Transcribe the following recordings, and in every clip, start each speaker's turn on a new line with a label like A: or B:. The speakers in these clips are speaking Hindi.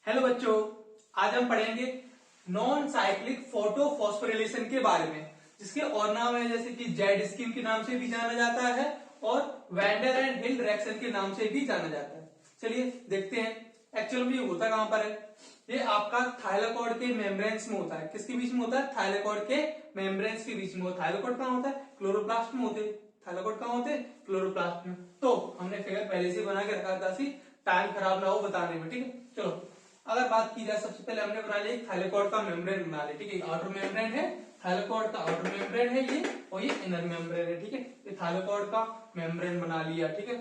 A: हेलो बच्चों, आज हम पढ़ेंगे नॉन साइक्लिक फोटोफॉस्फोरिलेशन के बारे में, जिसके और नाम है जैसे कि जेड स्कीम के नाम से भी जाना जाता है और वैंडर एंड हिल रिएक्शन के नाम से भी जाना जाता है। चलिए देखते हैं एक्चुअल में ये होता कहां पर है। ये आपका थाइलाकॉइड के मेम्ब्रेन्स में होता है। किसके बीच में होता है? थाइलाकॉइड के मेम्ब्रेन्स के बीच में। थाइलाकॉइड कहां होता है? क्लोरोप्लास्ट में होते हैं। थाइलाकॉइड कहां होते हैं? क्लोरोप्लास्ट में। तो हमने फिगर पहले से बना के रखा था, टाइम खराब ना हो बताने में। ठीक है, चलो अगर बात की जाए, सबसे पहले हमने बना लिया थाइलाकॉइड का मेम्ब्रेन बना लिया। ठीक है, आउटर मेम्ब्रेन है, थाइलाकॉइड का आउटर मेम्ब्रेन है ये, और ये इनर मेम्ब्रेन है। ठीक है, ये थाइलाकॉइड का मेम्ब्रेन बना लिया। ठीक है,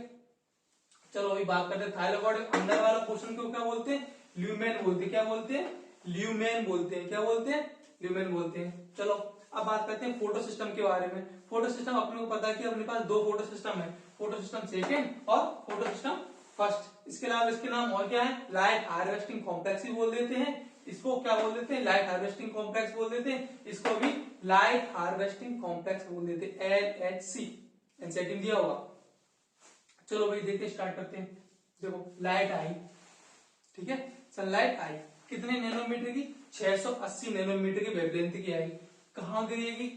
A: चलो अभी बात करते हैं थाइलाकॉइड अंदर वाला पोर्शन को क्या बोलते हैं? ल्यूमेन बोलते हैं। क्या बोलते हैं? ल्यूमेन बोलते हैं। क्या बोलते हैं? ल्यूमेन बोलते हैं। चलो अब बात करते हैं फोटो सिस्टम के बारे में। फोटो सिस्टम अपने को पता है कि अपने पास दो फोटो सिस्टम है, फोटो सिस्टम सेकेंड और फोटो सिस्टम फर्स्ट। इसके अलावा इसके नाम और क्या है? लाइट हार्वेस्टिंग कॉम्प्लेक्स भी बोल देते हैं। इसको क्या बोल देते हैं? लाइट हार्वेस्टिंग कॉम्प्लेक्स बोल देते हैं। इसको भी लाइट हार्वेस्टिंग कॉम्प्लेक्स बोल देते हैं, LHC। एनसीईआरटी में दिया होगा। चलो भाई देखते स्टार्ट करते हैं। देखो लाइट आई, ठीक है, सनलाइट आई, कितने नैनोमीटर की? 680 नैनोमीटर की वेवलेंथ की आई। कहां गिरेगी?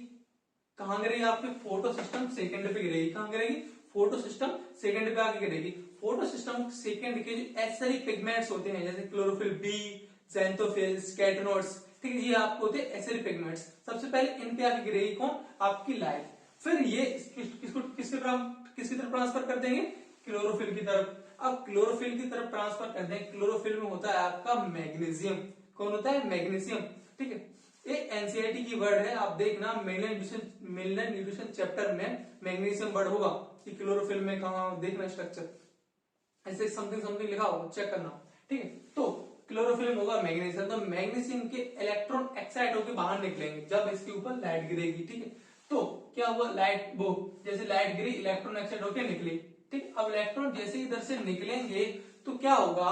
A: कहां गिरेगी? आपके फोटो सिस्टम सेकंड पे गिरेगी। कहां गिरेगी? फोटो सिस्टम सेकंड पे आके गिरेगी। फोटो सिस्टम सेकंड के जो एसरी पिगमेंट्स होते हैं, जैसे क्लोरोफिल बी, ज़ैंथोफिल्स, कैटनोड्स, ठीक है, ये आपको होते हैं एसरी पिगमेंट्स। सबसे पहले इन पे आके गिरेगी कौन? आपकी लाइट। फिर ये किसकी तरफ ट्रांसफर कर देंगे? क्लोरोफिल की तरफ। अब क्लोरोफिल की तरफ ट्रांसफर कर दें। क्लोरोफिल में होता है आपका मैग्नीशियम। कौन होता है? मैग्नीशियम। ठीक है, ये एनसीईआरटी की वर्ड है, आप देखना मिनरल न्यूट्रिशन चैप्टर में मैग्नीशियम वर्ड होगा कि क्लोरोफिल में कहा, देखना स्ट्रक्चर ऐसे समथिंग समथिंग लिखा होगा, चेक करना। ठीक है, तो क्लोरोफिल में होगा मैग्नीशियम। तो मैग्नीशियम के इलेक्ट्रॉन एक्साइट होकर बाहर निकलेंगे जब इसके ऊपर लाइट गिरेगी। ठीक है, तो क्या हुआ? लाइट वो जैसे लाइट गिरी, इलेक्ट्रॉन एक्साइट होकर निकली। ठीक, अब इलेक्ट्रॉन जैसे इधर से निकलेंगे तो क्या होगा?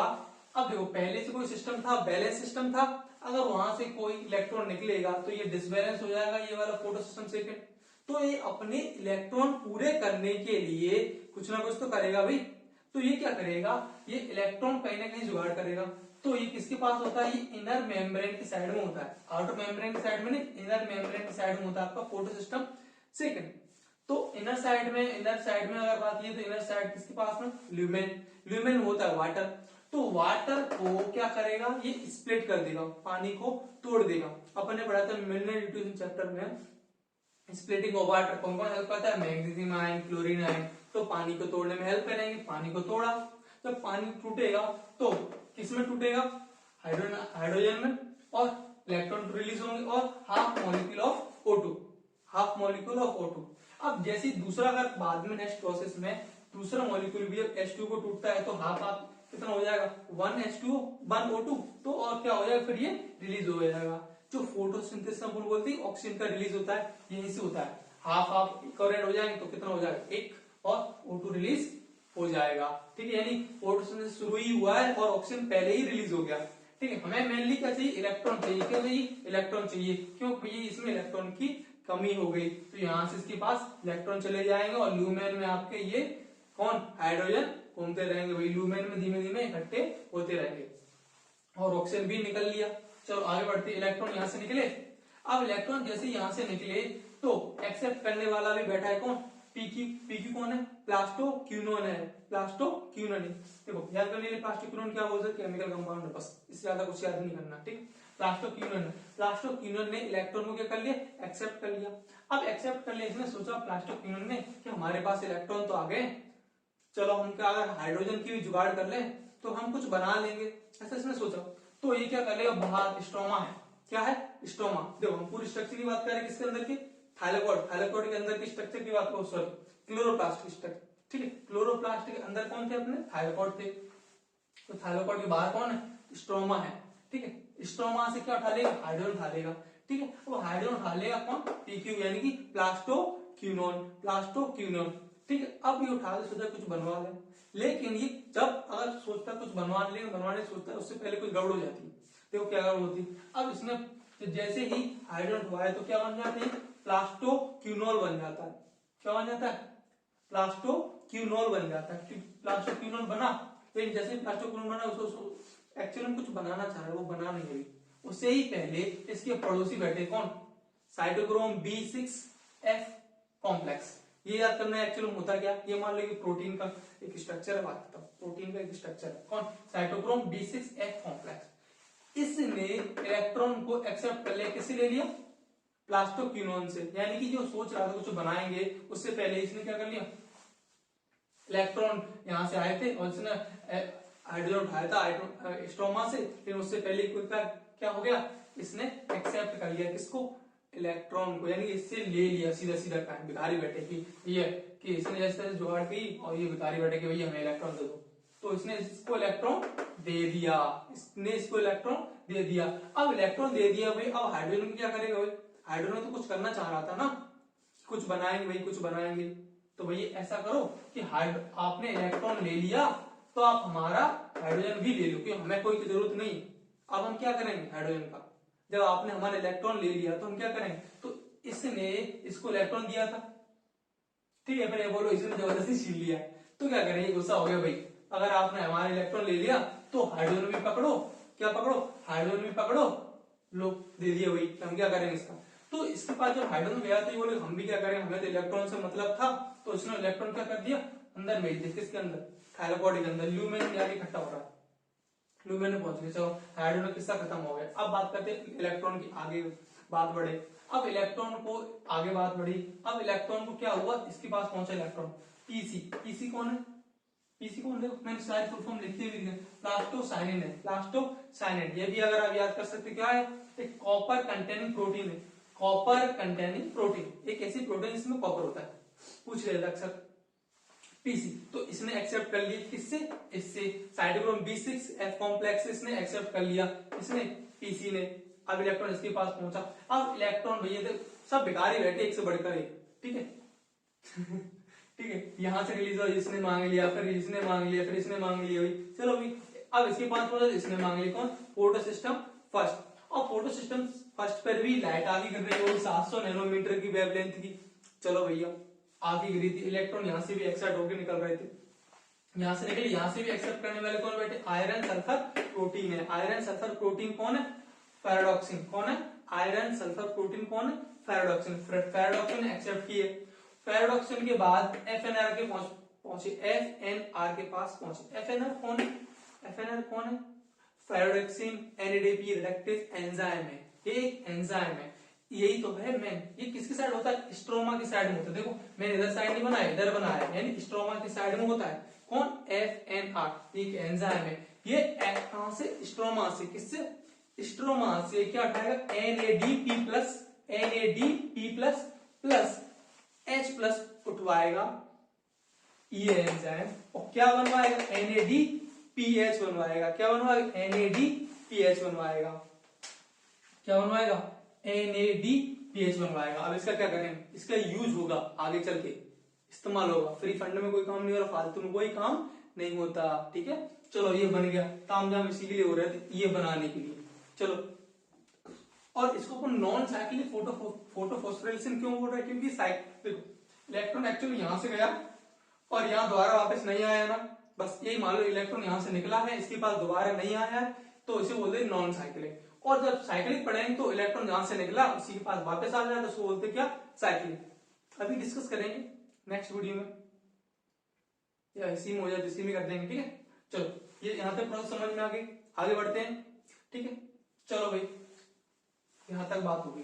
A: अब देखो पहले से कोई सिस्टम था, बैलेंस सिस्टम था। अगर वहां से कोई इलेक्ट्रॉन निकलेगा तो ये डिसबैलेंस हो जाएगा, ये वाला फोटो सिस्टम सेकंड। तो ये अपने इलेक्ट्रॉन पूरे करने के लिए कुछ ना कुछ तो करेगा भाई। तो ये क्या करेगा? ये इलेक्ट्रॉन कहीं ना कहीं जुगाड़ करेगा। तो ये किसके पास होता है? ये इनर मेम्ब्रेन की साइड में होता है। आउटर मेम्ब्रेन की साइड में नहीं, इनर मेम्ब्रेन की साइड में होता है आपका फोटो सिस्टम सेकंड। तो इनर साइड में अगर बात की तो इनर साइड किसके पास में? ल्यूमेन। ल्यूमेन होता है वाटर। तो वाटर को क्या करेगा? ये स्प्लिट कर देगा, पानी को तोड़ देगा। अपन ने पढ़ा था मिनरल न्यूट्रिशन चैप्टर में, स्प्लिटिंग ऑफ वाटर कौन कौन हेल्प करता है? Magnesium ion, chlorine ion. तो पानी को तोड़ने में हेल्प करेंगे। पानी को तोड़ा, जब पानी टूटेगा तो किसमें टूटेगा? हाइड्रोजन में, और इलेक्ट्रॉन रिलीज होंगे और half molecule of O2। Half molecule of O2। अब जैसे दूसरा, अगर बाद में नेक्स्ट प्रोसेस में दूसरा मॉलिक्यूल भी H2 को टूटता है तो हाफ हाफ कितना हो जाएगा? 1H2 1O2। तो और क्या हो जाएगा? फिर ये रिलीज हो जाएगा। जो फोटोसिंथेसिस हम बोलते हैं ऑक्सीजन का रिलीज होता है, यहीं से होता है। हाफ हाफ इक्वलेंट हो जाएंगे तो कितना हो जाएगा? एक, और O2 रिलीज हो जाएगा। ठीक है, यानी फोटोसिंथेसिस शुरू ही हुआ है और ऑक्सीजन पहले ही रिलीज हो गया। ठीक है, हमें मेनली क्या चाहिए? इलेक्ट्रॉन चाहिए। क्या चाहिए? इलेक्ट्रॉन चाहिए। क्यों? ये इसमें इलेक्ट्रॉन की कमी हो गई, तो यहां से इसके पास इलेक्ट्रॉन चले जाएंगे और ल्यूमेन में आपके ये कौन? हाइड्रोजन घूमते रहेंगे भाई, ल्यूमेन में धीमे धीमे इकट्ठे होते रहेंगे और ऑक्सीजन भी निकल लिया। चलो आगे बढ़ते, इलेक्ट्रॉन यहां से निकले। अब इलेक्ट्रॉन जैसे यहां से निकले तो एक्सेप्ट करने वाला भी बैठा है कौन? पीक्यू कौन है? प्लास्टोक्विनोन है। प्लास्टोक्विनोन। देखो याद करने के लिए, प्लास्टोक्विनोन क्या बोलते हैं? केमिकल कंपाउंड है, बस इससे ज्यादा कुछ याद नहीं करना। ठीक, प्लास्टोक्विनोन ने इलेक्ट्रॉन को क्या कर लिया? एक्सेप्ट कर लिया। अब एक्सेप्ट कर लिया, इसने सोचा प्लास्टोक्विनोन ने कि हमारे पास इलेक्ट्रॉन तो आ गए, चलो हम क्या अगर हाइड्रोजन की भी जुगाड़ कर ले तो हम कुछ बना लेंगे, ऐसा इसने सोचा। तो ये क्या कर लेगा? बाहर स्ट्रोमा है। क्या है? स्ट्रोमा। देखो हम पूरी स्ट्रक्चर की बात कर रहे हैं, किसके अंदर की? थाइलाकॉइड के अंदर की स्ट्रक्चर की बात करो, सॉरी क्लोरोप्लास्ट की स्ट्रक्चर। ठीक है, क्लोरोप्लास्ट के अंदर कौन थे? अपने थाइलाकॉइड थे। तो थाइलाकॉइड के बाहर कौन है? स्ट्रोमा है। ठीक है, स्ट्रोमा से क्या उठा लेगा? हाइड्रोजन उठा लेगा। ठीक है, अब हाइड्रोजन उठा लेगा कौन? पीक्यू, यानी कि प्लास्टोक्विनोन। ठीक है, अब ये उठा ले, सोचा कुछ बनवा ले। लेकिन ये जब अगर सोचता कुछ बनवाने सोचता है, उससे पहले कुछ गड़बड़ हो जाती है। देखो क्या गड़बड़ होती है? अब इसमें तो जैसे ही हाइड्रोजन उठवाए तो क्या बन जाते हैं? प्लास्टोक्विनोल बन जाता है। क्या बन जाता है? प्लास्टोक्विनोल बन जाता है। प्लास्टोक्विनोल बना, लेकिन जैसे प्लास्टोक्विनोल बना उसको एक्चुअली कुछ बनाना चाह रहा है, वो बना नहीं रही, उससे ही पहले इसके पड़ोसी बैठे कौन, साइटोक्रोम B6F कॉम्प्लेक्स। ये याद करना है एक्चुअली होता क्या, ये मान लो कि प्रोटीन का एक स्ट्रक्चर है, बात करता हूं, प्रोटीन का एक स्ट्रक्चर है कौन, साइटोक्रोम B6F कॉम्प्लेक्स। इसने इलेक्ट्रॉन को एक्सेप्ट कर लिया, किससे ले लिया, प्लास्टोक्विनोन से। यानी कि जो सोच रहा था कुछ बनाएंगे, उससे पहले इसने क्या कर लिया, इलेक्ट्रॉन यहां से आए थे और इसने हाइड्रोजन उठाया था स्ट्रोमा से, फिर उससे पहले क्या हो गया, इसने एक्सेप्ट कर लिया किसको, इलेक्ट्रॉन को, यानी इससे ले लिया सीधा सीधा भिखारी बैठे कि ये कि इसने जैसे जुगाड़ की और ये भिखारी बैठे कि भैया हमें इलेक्ट्रॉन दे दो, तो इसने इसको इलेक्ट्रॉन दे दिया, इसने इसको इलेक्ट्रॉन दे दिया। अब इलेक्ट्रॉन दे दिया भाई, अब हाइड्रोजन क्या करेगा भाई, हाइड्रोजन तो कुछ करना चाह रहा था ना, कुछ बनाएंगे भाई, कुछ बनाएंगे, तो भैया ऐसा करो कि आपने इलेक्ट्रॉन ले लिया तो आप हमारा हाइड्रोजन भी ले लो, क्योंकि हमें कोई जरूरत नहीं। अब हम क्या करेंगे हाइड्रोजन का, जब आपने हमारा इलेक्ट्रॉन ले लिया तो हम क्या करेंगे, तो इसने इसको इलेक्ट्रॉन दिया था, ठीक है, फिर ये बोलो इसने जबरदस्ती छीन लिया, तो क्या करेंगे, गुस्सा हो गया भाई, अगर आपने हमारा इलेक्ट्रॉन ले लिया तो हाइड्रोजन भी पकड़ो, क्या पकड़ो, हाइड्रोजन भी पकड़ो, लो दे दिया भाई, तो हम क्या करेंगे इसका। तो इसके पास जब हाइड्रोजन गया तो ये बोले हम भी क्या करें, हमें तो इलेक्ट्रॉन से मतलब था, तो इसने इलेक्ट्रॉन क्या कर दिया, अंदर भेज दिया, किसके अंदर, थाइरोपॉडी के अंदर, ल्यूमेन में जाके इकट्ठा हो रहा है, ल्यूमेन में पहुंच गए। चलो हाइड्रोजन किस्सा खत्म हो गया। अब बात करते हैं इलेक्ट्रॉन की, आगे बात बढ़े। अब इलेक्ट्रॉन को आगे बात बढ़ी, अब इलेक्ट्रॉन को क्या हुआ, इसके पास पहुंचा इलेक्ट्रॉन, पीसी, पीसी कौन है, पीसी कौन, देखो मैंने सारी फुल फॉर्म लिखते हुए दिया, प्लास्टोसाइनिन है, प्लास्टोसाइनिन, ये भी अगर आप याद कर सकते क्या है, एक कॉपर कंटेनिंग प्रोटीन है, कॉपर कंटेनिंग प्रोटीन, एक ऐसी प्रोटीन जिसमें कॉपर होता है, पूछ रहे अक्सर, पीसी। तो इसने एक्सेप्ट कर लिया, किससे, इससे, साइटोक्रोम B6F कॉम्प्लेक्स इसने एक्सेप्ट कर लिया, इसने, पीसी ने। अब इलेक्ट्रॉन इसके पास पहुंचा, अब इलेक्ट्रॉन भैया सब बेकार ही बैठे, एक से बढ़कर एक, ठीक है ठीक है, यहां से रिलीज हुआ, इसने मांग लिया, फिर इसने मांग लिया, फिर इसने मांग लिया भाई, चलो भाई, अब इसके पास पहुंचा, इसने मांग लिया कौन, फोटो सिस्टम फर्स्ट। और फोटो सिस्टम फर्स्ट पर भी लाइट आगे गिर रही है, 700 नैनोमीटर की वेवलेंथ की, चलो भैया आगे गिरी थी, इलेक्ट्रॉन यहां से भी एक्साइट होकर निकल रहे थे, यहां से निकले, यहां से भी एक्सेप्ट करने वाले कौन बैठे, आयरन सल्फर प्रोटीन है, आयरन सल्फर प्रोटीन कौन है, पैराडॉक्सिन, कौन है, आयरन सल्फर प्रोटीन कौन है, पैराडॉक्सिन, पैराडॉक्सिन ने एक्सेप्ट किए। पैराडॉक्सिन के बाद एफएनआर के पहुंचे, एफएनआर के पास पहुंचे, एफएनआर कौन है, एफएनआर कौन है, पैराडॉक्सिन एनएडीपी रिडक्टेज एंजाइम है, ये एक एंजाइम है, यही तो है मेन। ये किसकी साइड होता है, स्ट्रोमा की साइड में होता है, देखो मैंने इधर साइड नहीं बनाया, इधर बनाया, यानी स्ट्रोमा की साइड में होता है कौन, एफएनआर, एक एंजाइम है, ये कहां से, स्ट्रोमा से, किससे, स्ट्रोमा से क्या उठाएगा, NADP प्लस H प्लस उठवाएगा ये एंजाइम, और क्या बनवाएगा, NADPH बनवाएगा, क्या बनवाएगा, NADPH बनवाएगा, क्या बनवाएगा, NADPH बनवाएगा। अब इसका क्या करें, इसका यूज होगा आगे चल के, इस्तेमाल होगा, फ्री फंड में कोई काम नहीं हो रहा, फालतू में कोई काम नहीं होता, ठीक है। चलो ये बन गया, तामझाम इसी के लिए हो रहे थे, ये बनाने के लिए, चलो। और इसको अपन नॉन साइक्लिक फोटोफॉस्फोरिलेशन क्यों बोल रहे हैं, क्योंकि देखो इलेक्ट्रॉन एक्चुअली यहां से गया और यहां दोबारा वापस नहीं आया ना, बस यही मान लो, इलेक्ट्रॉन यहां से निकला है, इसके पास दोबारा नहीं आया है, तो इसे बोलते हैं नॉन साइक्लिक। और जब साइक्लिक पढ़ेंगे तो इलेक्ट्रॉन जहां से निकला उसी के पास वापस आ जाए, तो उसको बोलते क्या, साइक्लिक। अभी डिस्कस करेंगे नेक्स्ट वीडियो में, या इसी में हो जाए इसी में कर देंगे, ठीक है। चलो ये यहाँ तक प्रोसेस समझ में आ गई, आगे बढ़ते हैं, ठीक है। चलो भाई यहां तक बात हो गई।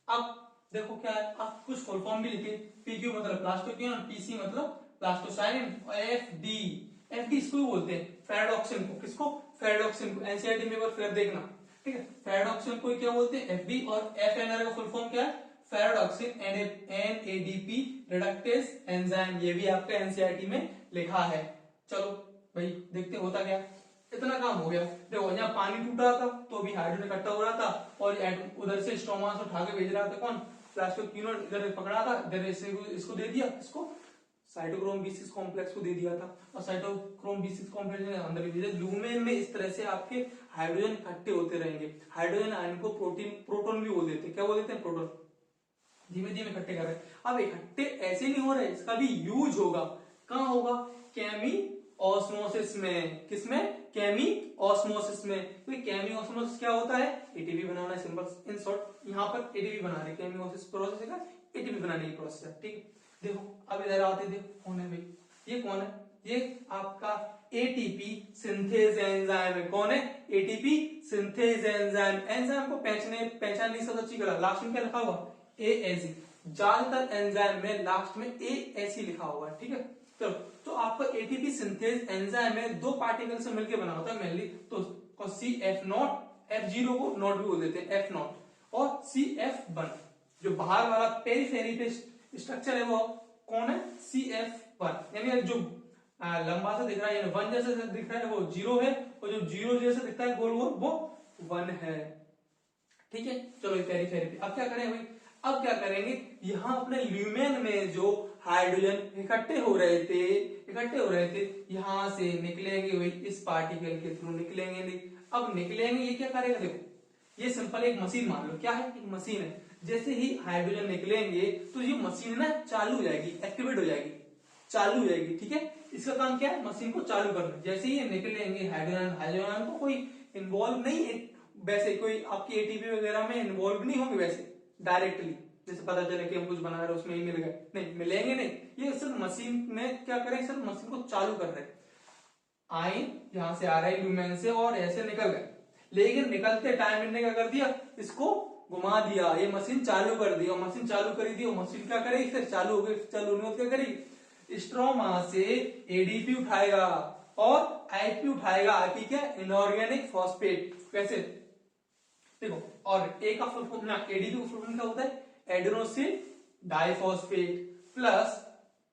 A: अब देखो क्या है, आप कुछ फुल फॉर्म भी लिखे, PQ मतलब प्लास्टोक्विनोन, PC मतलब प्लास्टोसाइनिन, और FD इसको भी बोलते हैं फेराडॉक्सिन को, किसको, फेराडॉक्सिन को, एनसीईआरटी में एक बार फिर देखना, ठीक है। फेराडॉक्सिन को क्या बोलते हैं, FD, और FNR का फुल फॉर्म क्या है, फेराडॉक्सिन NADP रिडक्टेज एंजाइम, ये भी आपका एनसीईआरटी में लिखा है। चलो भाई देखते होता क्या, इतना काम हो गया। देखो यहाँ पानी टूट रहा था तो भी हाइड्रोजन इकट्ठा हो रहा था, और उधर से स्ट्रोमा से उठा के भेज रहा था कौन, प्लास्टोक्विनोन, इधर पकड़ा था, इधर इसको दे दिया, इसको साइटोक्रोम B6 कॉम्प्लेक्स को दे दिया था, और साइटोक्रोम B6 कॉम्प्लेक्स ने अंदर भेजा। लूमेन में इस तरह से आपके हाइड्रोजन इकट्ठे होते रहेंगे। हाइड्रोजन आयन को प्रोटोन भी बोल देते हैं, क्या बोल देते हैं, प्रोटोन। धीमे धीमे इकट्ठे कर रहे हैं। अब इकट्ठे ऐसे नहीं हो रहे, इसका भी यूज होगा, कहाँ होगा, केमी ऑस्मोसिस में, किसमें, केमी ऑस्मोसिस में। तो केमी ऑस्मोसिस क्या होता है, एटीपी बनाना है, सिंपल इन शॉर्ट यहाँ पर एटीपी बना रहे, केमी ऑस्मोसिस प्रोसेस है एटीपी बनाने की प्रोसेस है, ठीक है। देखो अब इधर आते, देखो कौन है भाई, ये कौन है, ये आपका एटीपी सिंथेज एंजाइम है। कौन है, एटीपी सिंथेज एंजाइम। एंजाइम को पहचान नहीं सकता, अच्छी गला, लास्ट में क्या लिखा हुआ, AAC। ज्यादातर एंजाइम में लास्ट में AAC लिखा हुआ है, ठीक है। चलो, तो आपका एटीपी सिंथेज एंजाइम में दो पार्टिकल से मिलकर बना होता है मेनली, तो CF0, F0 को नोट भी बोल देते हैं, F0 और CF1। जो बाहर वाला पेरीफेरी पे स्ट्रक्चर है वो कौन है, CF1। यानी जो लंबा सा दिख रहा है, यानी 1 जैसा दिख रहा है वो 0 है, और जो 0 जैसा दिखता है गोल गोल वो 1 है, ठीक है। चलो पेरीफेरी पे अब क्या करें भाई, अब क्या करेंगे, यहाँ अपने ल्यूमेन में जो हाइड्रोजन इकट्ठे हो रहे थे, यहां से निकलेंगे भाई, इस पार्टिकल के थ्रू निकलेंगे नहीं। अब निकलेंगे, ये क्या करेगा, देखो ये सिंपल एक मशीन मान लो, क्या है, एक मशीन है। जैसे ही हाइड्रोजन निकलेंगे तो ये मशीन ना चालू हो जाएगी, एक्टिवेट हो जाएगी, चालू हो जाएगी, ठीक है। इसका काम क्या है, मशीन को चालू करना। जैसे ही ये निकलेंगे हाइड्रोजन को कोई इन्वॉल्व नहीं है, वैसे कोई आपकी एटीपी वगैरह में इन्वॉल्व नहीं होंगे वैसे डायरेक्टली, जैसे पता चले कि हम कुछ बना रहे उसमें ही मिल गए, नहीं मिलेंगे नहीं। ये सिर्फ मशीन में क्या करें, सिर्फ मशीन को चालू कर रहे, आई यहां से आ रहा है ल्यूमेन से और ऐसे निकल गए, लेकिन निकलते टाइम इनने क्या कर दिया, इसको घुमा दिया, ये मशीन चालू कर दी, और मशीन चालू करी थी, और मशीन क्या करेगी, फिर चालू हो गई, चालू होने क्या करेगी, स्ट्रोमा से एडीपी उठाएगा और आईपी उठाएगा। आईपी क्या, इनऑर्गेनिक फॉस्फेट। कैसे, देखो, और ए का फुल फॉर्म, एडीपी का फुल फॉर्म क्या होता है, एडेनोसिन डाइफॉस्फेट, प्लस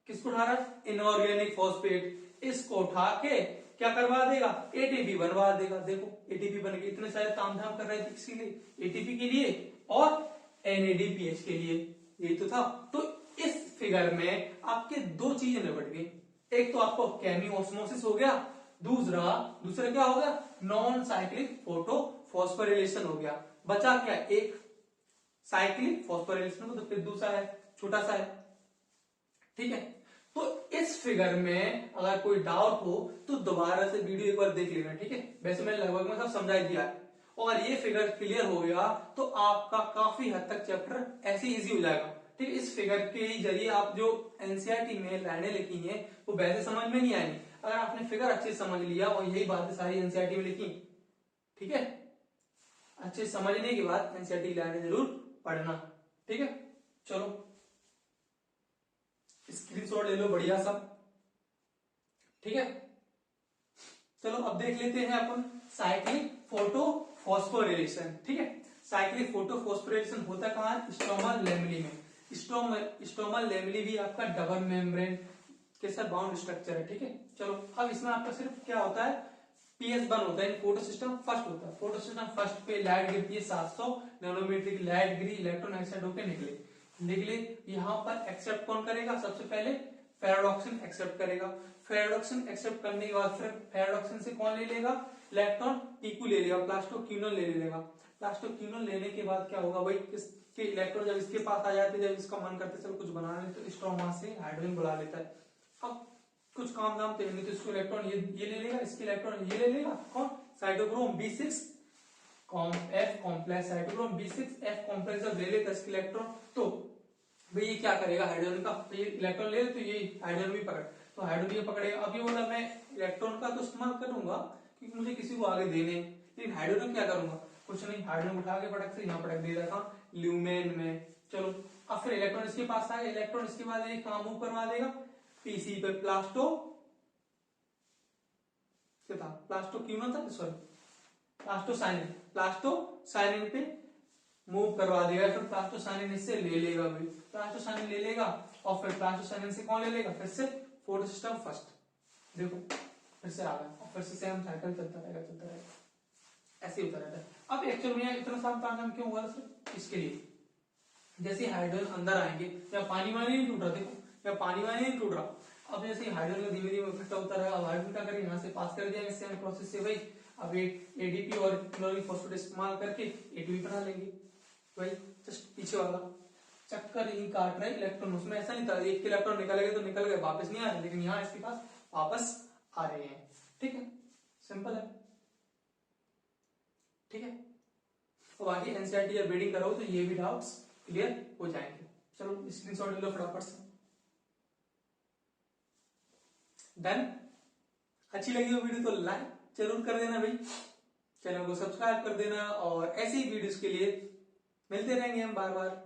A: किसको उठा रहा है, इनऑर्गेनिक फॉस्फेट। इसको उठा के क्या करवा देगा, एटीपी बनवा देगा। देखो एटीपी बन गई, इतने सारे तामझाम कर रहे थे किसके लिए, एटीपी के लिए और NADPH के लिए, यही तो था। तो इस फिगर में आपके दो चीजें निपट गई, एक तो आपको केमी ऑस्मोसिस हो गया, दूसरा क्या हो गया, नॉन साइक्लिक फोटो फॉस्फोरिलेशन हो गया। बचा क्या, एक साइक्लिक फॉस्फोरिलेशन, तो फिर दूसरा है, छोटा सा है, ठीक है। तो इस फिगर में अगर कोई डाउट हो तो दोबारा से वीडियो एक बार देख लेना, ठीक है। वैसे मैंने लगभग में सब समझा दिया है, और ये फिगर क्लियर हो गया तो आपका काफी हद तक चैप्टर ऐसे इजी हो जाएगा, ठीक है। इस फिगर के जरिए आप जो एनसीईआरटी में लाइनें लिखी हैं वो वैसे समझ में नहीं आएंगी, अगर आपने फिगर अच्छे से समझ लिया और यही बातें सारी एनसीईआरटी में लिखी, ठीक है। अच्छे समझने के बाद एनसीईआरटी लाइनें जरूर पढ़ना, ठीक है। चलो स्क्रीनशॉट ले लो बढ़िया सा, ठीक है। चलो अब देख लेते हैं अपन साइक्लिक फोटो फॉस्फोरिलेशन, ठीक है। साइक्लिक फोटो फॉस्फोरिलेशन होता कहां है, स्ट्रोमल लेमली में। स्ट्रोमल लेमली भी आपका डबल मेम्ब्रेन के साथ बाउंड स्ट्रक्चर है, ठीक है। चलो अब इसमें आपका सिर्फ क्या होता है, PS1 होता है, फोटो सिस्टम फर्स्ट होता है। फोटो सिस्टम फर्स्ट पे लाइट गिरती है, 700 नैनोमीटर की लाइट गिरी, इलेक्ट्रॉन एक्साइड होकर निकले। यहाँ पर एक्सेप्ट कौन करेगा, सबसे पहले फेराडॉक्सिन एक्सेप्ट करेगा। फेराडॉक्सिन एक्सेप्ट करने के बाद फिर फेराडॉक्सिन से कौन ले लेगा, इलेक्ट्रॉन पीकू ले लेगा, प्लास्टोक्यूनोन ले लेगा। प्लास्टोक्यूनोन लेने के बाद क्या होगा भाई, इसके इलेक्ट्रॉन जब इसके पास आ जाते हैं, जब इसका मन करते चलो कुछ बनाने, तो स्ट्रोमा से हाइड्रोजन बुला लेता है। अब कुछ काम दाम तो इसको इलेक्ट्रॉन ये ले लेगा, इसके इलेक्ट्रॉन ये ले लेगा, कौन, cytochrome B6 F complex, cytochrome B6 F complex जब ले लेता है इसके इलेक्ट्रॉन, तो भाई ये क्या करेगा, हाइड्रोजन का ये इलेक्ट्रॉन ले, तो ये हाइड्रोजन भी पकड़, तो हाइड्रोजन ये पकड़ेगा। अब ये बोला मैं इलेक्ट्रॉन का तो इस्तेमाल करूंगा क्योंकि मुझे किसी को आगे देने, लेकिन हाइड्रोजन क्या करूंगा, कुछ नहीं, हाइड्रोजन उठा के पटक से यहाँ पटक दे रहा था ल्यूमेन में। चलो अब फिर इलेक्ट्रॉन इसके पास आएगा, इलेक्ट्रॉन इसके बाद ये काम मूव करवा देगा पीसी पे, प्लास्टोक्यूनोन था, सॉरी प्लास्टोसाइनिन पे मूव करवा देगा। फिर प्लास्टोसाइनिन इससे ले लेगा भाई, प्लास्टोसाइनिन ले लेगा, और फिर प्लास्टोसाइनिन से कौन ले लेगा, फिर से फोटो सिस्टम फर्स्ट, देखो फिर से आ गया, और फिर से सेम साइकिल चलता रहेगा, ऐसे होता रहता है। अब एक्चुअल में इतना सारा काम क्यों हुआ, सिर्फ इसके लिए, जैसे हाइड्रोजन अंदर आएंगे, या पानी वानी नहीं टूट रहा, देखो या पानी वानी नहीं टूट रहा। अब जैसे हाइड्रोजन धीमे धीमे इकट्ठा होता रहेगा, अब हाइड्रोजन क्या करेंगे, यहाँ से पास कर दिया सेम प्रोसेस से भाई, अब एडीपी और इनऑर्गेनिक फॉस्फेट इस्तेमाल करके एटीपी बना लेंगे भाई। जस्ट पीछे वाला चक्कर ही काट रहे इलेक्ट्रॉन, उसमें ऐसा नहीं था एक के इलेक्ट्रॉन निकल गए तो निकल गए, वापस नहीं आ रहे, लेकिन यहाँ इसके पास वापस आ रहे हैं, ठीक है। सिंपल है, ठीक है। तो बाकी एनसीईआरटी जब रीडिंग करो तो ये भी डाउट्स क्लियर हो जाएंगे। चलो स्क्रीनशॉट ले लो फटाफट से। डन। अच्छी लगी हो वीडियो तो लाइक जरूर कर देना भाई, चैनल को सब्सक्राइब कर देना, और ऐसी वीडियोस के लिए मिलते रहेंगे हम बार बार।